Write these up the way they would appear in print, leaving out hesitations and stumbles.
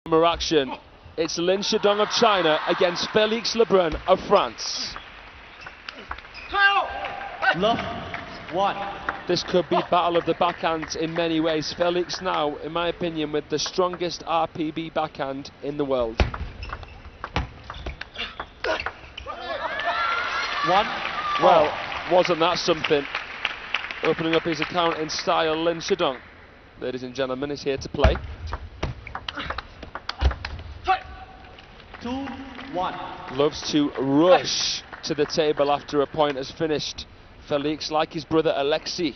Action. It's LIN Shidong of China against Felix LEBRUN of France. Love one. This could be battle of the backhands in many ways. Felix now, in my opinion, with the strongest RPB backhand in the world. One. Well, wasn't that something? Opening up his account in style, LIN Shidong, ladies and gentlemen, is here to play. 2-1. Loves to rush to the table after a point has finished. Felix, like his brother Alexei.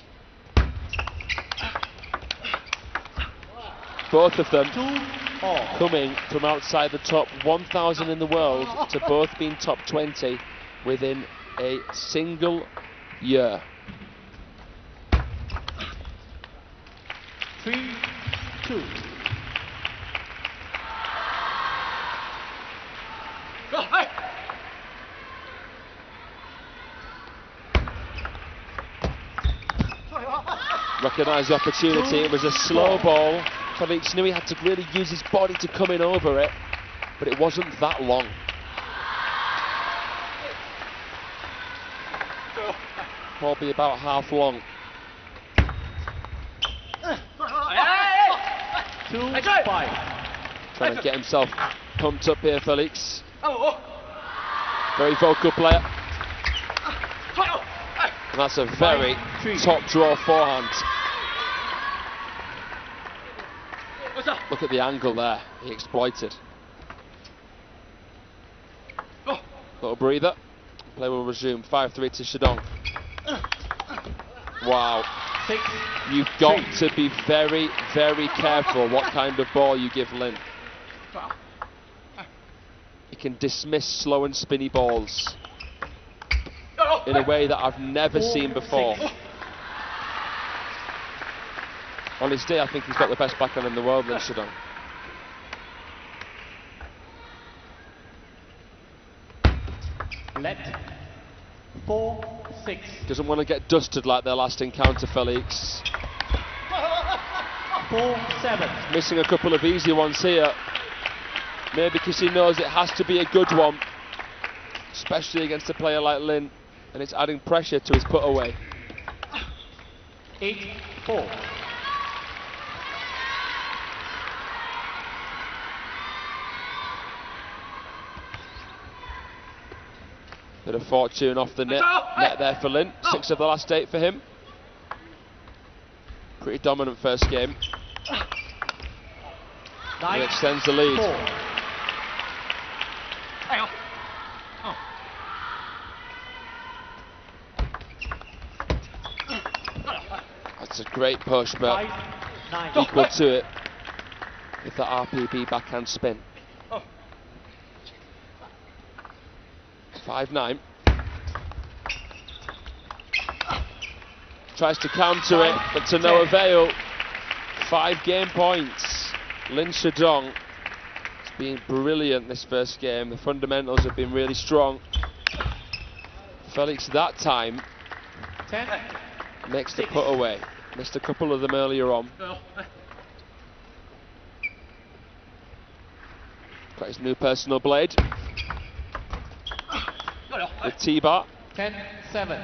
Both of them coming from outside the top 1,000 in the world to both being top 20 within a single year. 3-2. Recognised the opportunity, it was a slow ball. Felix knew he had to really use his body to come in over it, but it wasn't that long. Probably about half long. 2-5. Trying to get himself pumped up here, Felix. Very vocal player. And that's a very top draw forehand. Look at the angle there, he exploited. Little breather. Play will resume. 5-3 to Shidong. Wow. You've got to be very, very careful what kind of ball you give LIN. He can dismiss slow and spinny balls in a way that I've never seen before. On his day, I think he's got the best backhand in the world, LIN Shidong. Let 4-6. Doesn't want to get dusted like their last encounter, Felix. 4-7. Missing a couple of easy ones here. Maybe because he knows it has to be a good one, especially against a player like LIN, and it's adding pressure to his put away. 8-4. Bit of fortune off the net there for LIN. 6 of the last 8 for him. Pretty dominant first game. He extends the lead. 4. That's a great push, but equal to it with the RPB backhand spin. 5-9. Tries to counter it, but to no avail. 5 game points. LIN Shidong has been brilliant this first game. The fundamentals have been really strong. Felix that time makes the put away. Missed a couple of them earlier on. Got his new personal blade. With T-bar. 10-7.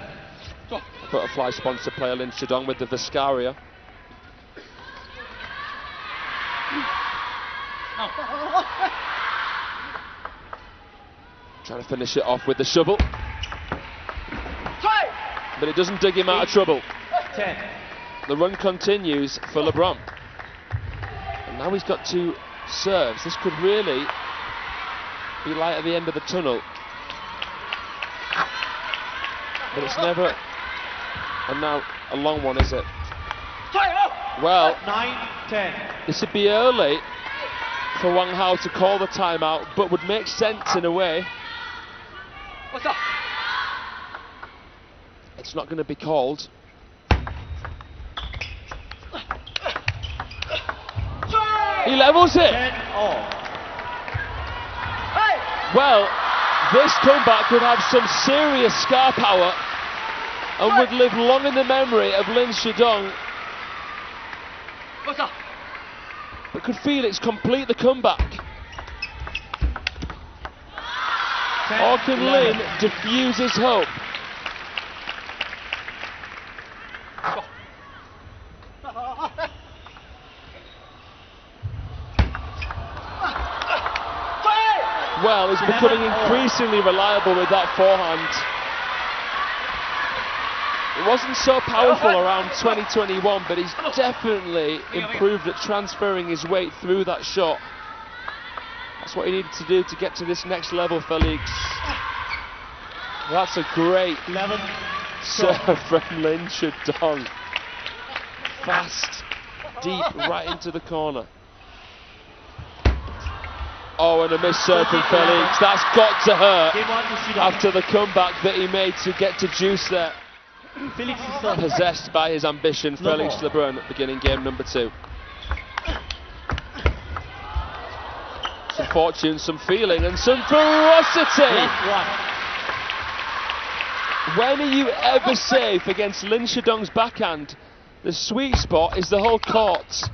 Butterfly sponsor player LIN Shidong with the Viscaria. Trying to finish it off with the shovel. But it doesn't dig him out of trouble. 10. The run continues for LEBRUN. And now he's got 2 serves. This could really be light at the end of the tunnel. But it's never, and now a long one, is it? Well, 9-10. this would be early for Wang Hao to call the timeout, but would make sense in a way. It's not going to be called. He levels it. 10-all. Well, this comeback could have some serious scar power and would live long in the memory of LIN Shidong. But could Felix complete the comeback? 10, Or can 11. Lin defuse his hope? Well, he's becoming increasingly reliable with that forehand. It wasn't so powerful around 2021, but he's definitely improved at transferring his weight through that shot. That's what he needed to do to get to this next level, Felix. That's a great 11. serve from LIN Shidong. Fast, deep, right into the corner. Oh, and a missed serve from Felix. That's got to hurt Game 1 to Shidong. after the comeback that he made to get to juice there. Felix is serve. Possessed by his ambition, Felix LEBRUN beginning game number 2. Some fortune, some feeling, and some ferocity. Left 1. When are you ever safe against LIN Shidong's backhand? The sweet spot is the whole court.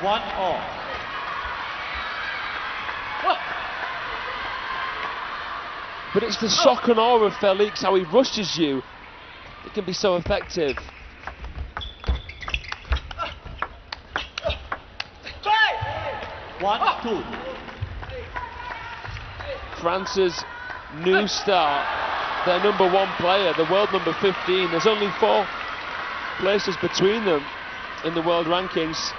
1 all. But it's the shock and awe of Felix, how he rushes you. It can be so effective. One, two. France's new star, their #1 player, the world number 15. There's only 4 places between them in the world rankings.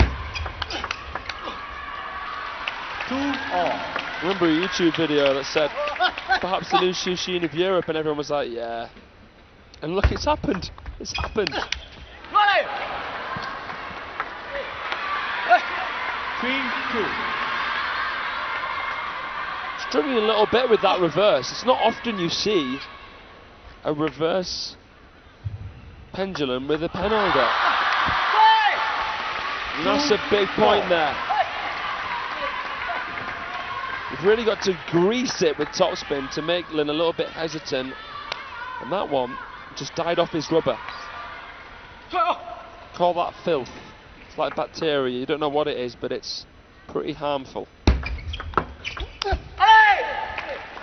2 all. I remember a YouTube video that said, perhaps the new Shushin of Europe, and everyone was like, yeah. And look, it's happened. It's happened. 3-2. Struggling a little bit with that reverse. It's not often you see a reverse pendulum with a pen holder. And that's a big point there. You've really got to grease it with topspin to make Lin a little bit hesitant. And that one just died off his rubber. Call that filth. It's like bacteria. You don't know what it is, but it's pretty harmful.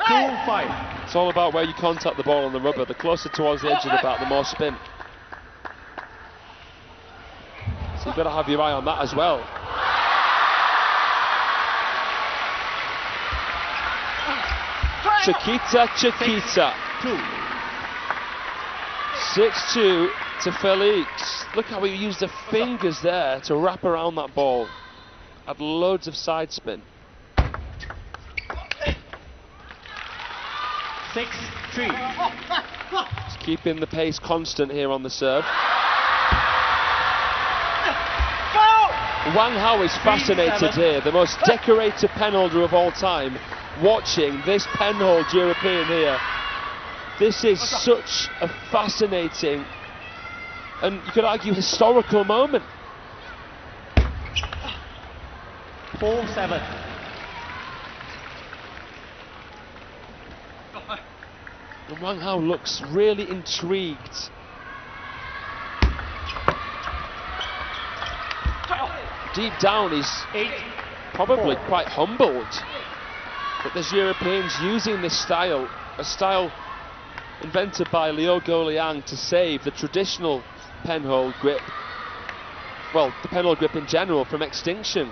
2-5. It's all about where you contact the ball on the rubber. The closer towards the edge of the bat, the more spin. So you've got to have your eye on that as well. Chiquita, Chiquita. 6-2 to Felix. Look how he used the fingers there to wrap around that ball. Had loads of side spin. 6-3. Just keeping the pace constant here on the serve. Wang Hao is fascinated here, the most decorated penholder of all time, watching this penhold European here. This is such a fascinating and you could argue historical moment. 4-7. And Wang Hao looks really intrigued. Deep down he's probably quite humbled that there's Europeans using this style, a style invented by Liu Goliang to save the traditional penhold grip, well, the penhold grip in general, from extinction.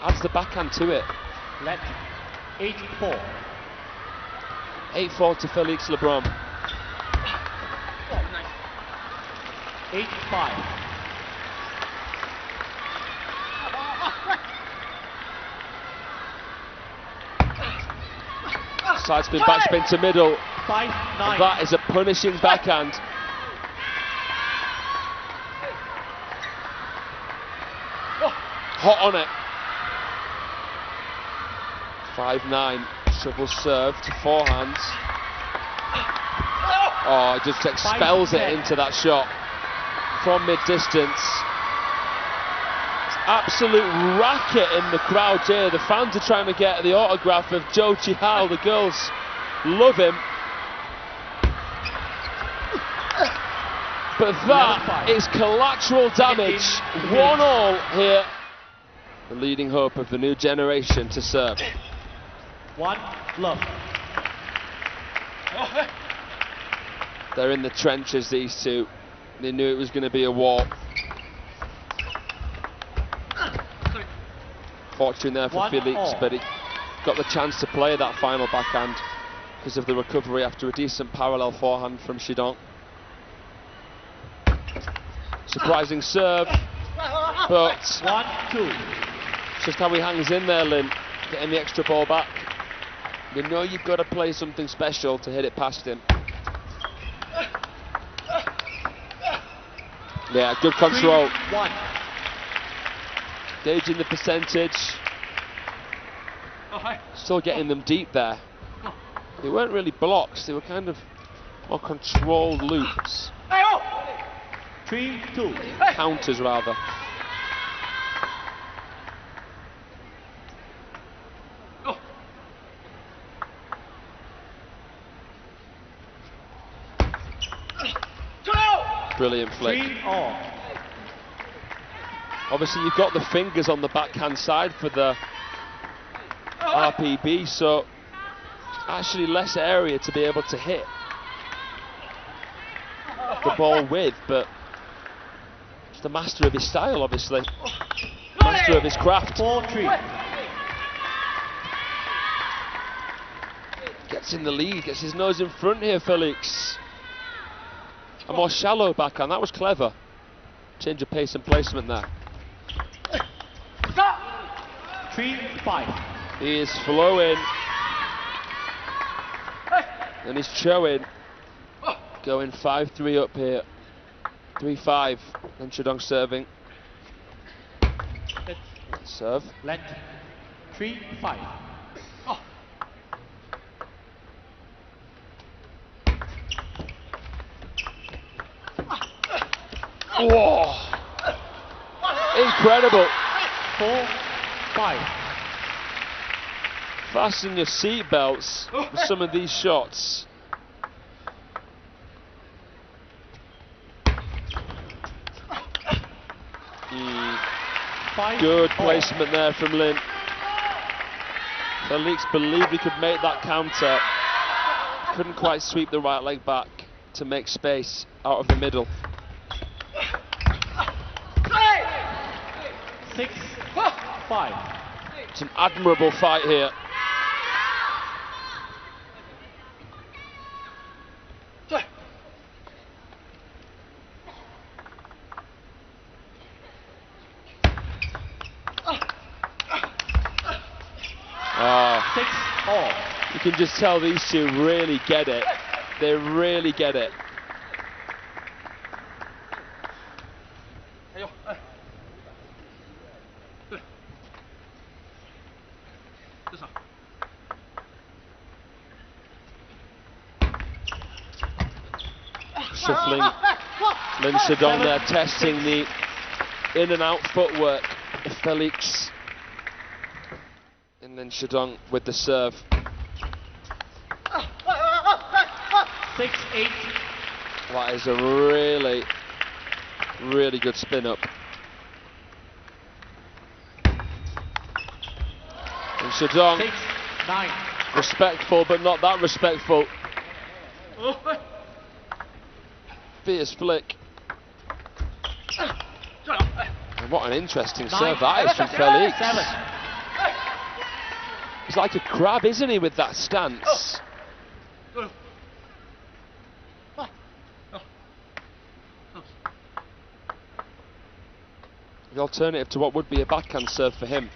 Adds the backhand to it. Let 8-4. 8-4 to Felix LEBRUN. 8-5. Side spin, back spin to middle. 5-9. That is a punishing backhand. Hot on it. 5-9. Triple serve to forehand. Oh, it just expels it into that shot from mid-distance. Absolute racket in the crowd here. The fans are trying to get the autograph of Zhou Qihao. The girls love him. But that is collateral damage. 1-all here. The leading hope of the new generation to serve. 1 love. They're in the trenches, these two. They knew it was going to be a war. Fortune there for Felix, but he got the chance to play that final backhand because of the recovery after a decent parallel forehand from Shidong. Surprising serve, but 1-2. just how he hangs in there, Lin, getting the extra ball back. You know you've got to play something special to hit it past him. Yeah, good control. 3-1. Gauging the percentage. Still getting them deep there. They weren't really blocks, they were kind of more controlled loops. 3-2. Counters, rather. Brilliant flick. 3-all. Obviously, you've got the fingers on the backhand side for the RPB, so actually less area to be able to hit the ball with, but he's the master of his style, obviously. Master of his craft. 4-3. Gets in the lead, gets his nose in front here, Felix. A more shallow backhand, that was clever. Change of pace and placement there. 3-5. He is flowing. And he's showing. Going 5-3 up here. 3-5. And Shidong serving. Serve. Let 3-5. Whoa! Incredible. 4-5. Fasten your seatbelts for some of these shots. Good placement there from Lin. Felix believed he could make that counter. Couldn't quite sweep the right leg back to make space out of the middle. 6-5. It's an admirable fight here. Oh, 6-all. you can just tell these two really get it. They really get it. Shuffling LIN Shidong there, testing the in and out footwork of Felix. And LIN Shidong with the serve. 6-8. That is a really, really good spin up. And Shidong, 6-9. respectful, but not that respectful. Fierce flick. And what an interesting serve that is from Felix. 7. He's like a crab, isn't he, with that stance? The alternative to what would be a backhand serve for him.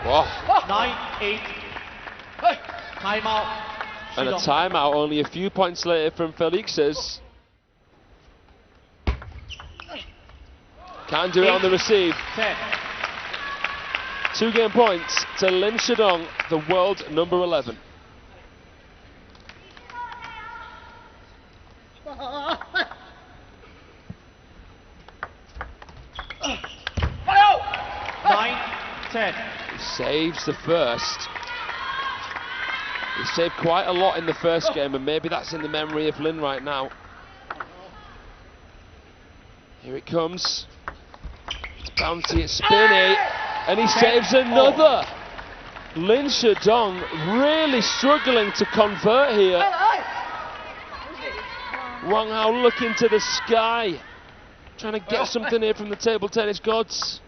Whoa. 9-8. Timeout. And a timeout only a few points later from Felix's. Can't do it on the receive. 10. 2 game points to LIN Shidong, the world number 11. He saves the first. He saved quite a lot in the first game, and maybe that's in the memory of Lin right now. Here it comes. It's bouncy, it's spinny, and he saves another. LIN Shidong really struggling to convert here. Wang Hao looking to the sky, trying to get something here from the table tennis gods.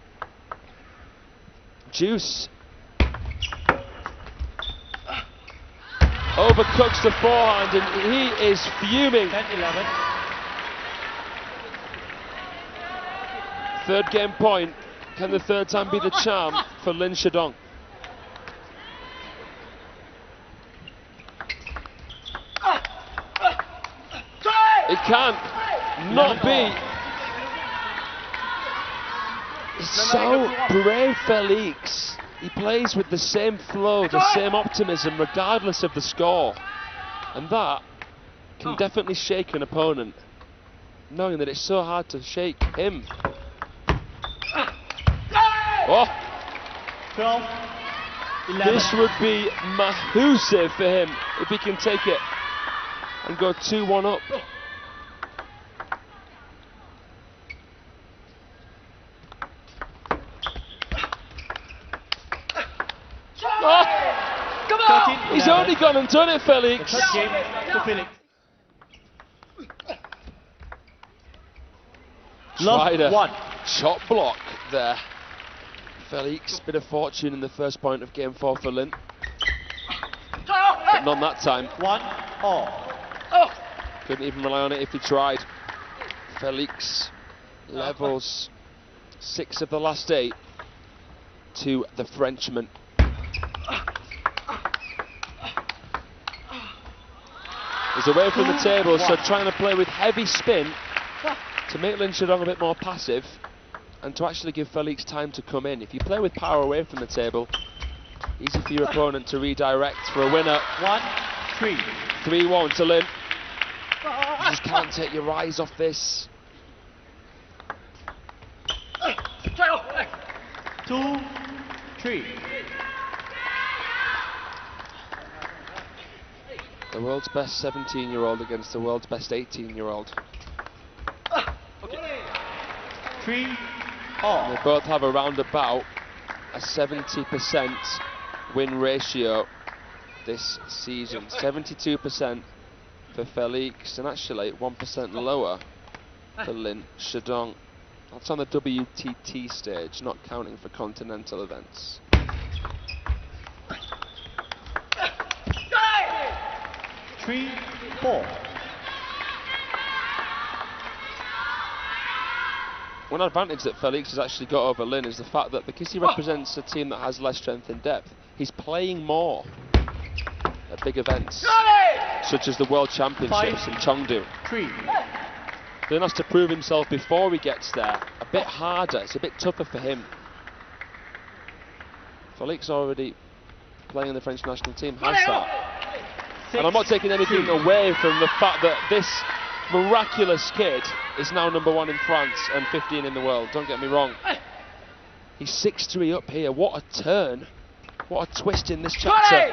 Juice overcooks the forehand, and he is fuming. 10-11. Third game point. Can the third time be the charm for LIN Shidong? It can't not be. It's so brave, Felix. He plays with the same flow, the same optimism, regardless of the score. And that can definitely shake an opponent, knowing that it's so hard to shake him. Oh. 12-11. This would be massive for him if he can take it and go 2-1 up. Oh. He's only gone and done it, Felix. The third game for Felix. Tried a one. shot block there. Felix, bit of fortune in the first point of game 4 for LIN. But none that time. 1-all. Couldn't even rely on it if he tried. Felix levels 6 of the last 8 to the Frenchman. He's away from the table, so trying to play with heavy spin to make LIN Shidong a bit more passive and to actually give Felix time to come in. If you play with power away from the table, easy for your opponent to redirect for a winner. 1-3. 3-1 to LIN. You just can't take your eyes off this. 2-3. The world's best 17-year-old against the world's best 18-year-old. 3-all. They both have around about a 70% win ratio this season. 72% for Felix, and actually 1% lower for LIN Shidong. That's on the WTT stage, not counting for continental events. 3-4. One advantage that Felix has actually got over LIN is the fact that because he represents a team that has less strength in depth, he's playing more at big events, such as the World Championships in Chengdu. 3. LIN has to prove himself before he gets there. A bit harder, it's a bit tougher for him. Felix already playing in the French national team, has that. And I'm not taking anything away from the fact that this miraculous kid is now #1 in France and 15 in the world, don't get me wrong. He's 6-3 up here, what a turn, what a twist in this chapter.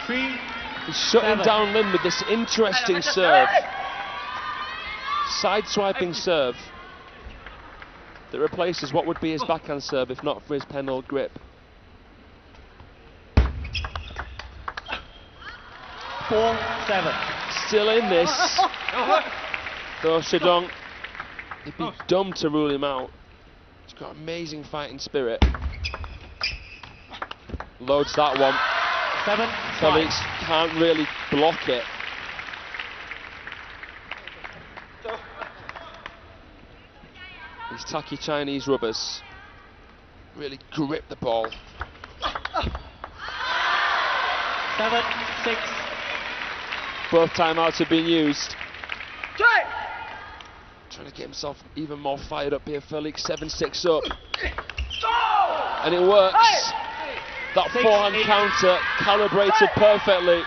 3. He's shutting down LIN with this interesting serve. Side-swiping serve that replaces what would be his backhand serve if not for his penhold grip. 4-7. Still in this. Though Shidong, he'd be dumb to rule him out. He's got amazing fighting spirit. Loads that one. 7. Felix can't really block it. These tacky Chinese rubbers really grip the ball. 7-6. Both timeouts have been used. Trying to get himself even more fired up here. Felix 7-6 up. And it works. That forehand counter calibrated perfectly.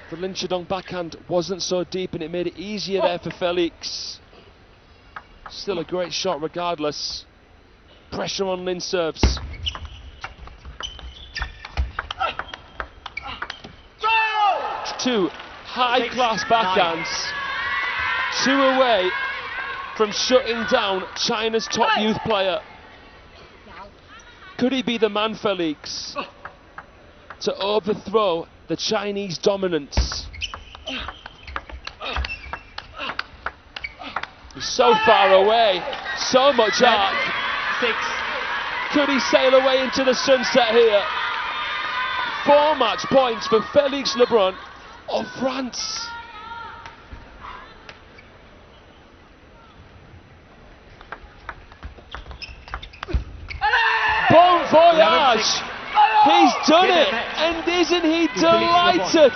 The LIN Shidong backhand wasn't so deep and it made it easier there for Felix. Still a great shot regardless. Pressure on LIN serves. Two high-class backhands. 2 away from shutting down China's top youth player. Could he be the man, Felix, to overthrow the Chinese dominance? He's so far away, so much arc. 6. Could he sail away into the sunset here? 4 match points for Felix LEBRUN of France. Bon voyage! He's done it, and isn't he delighted?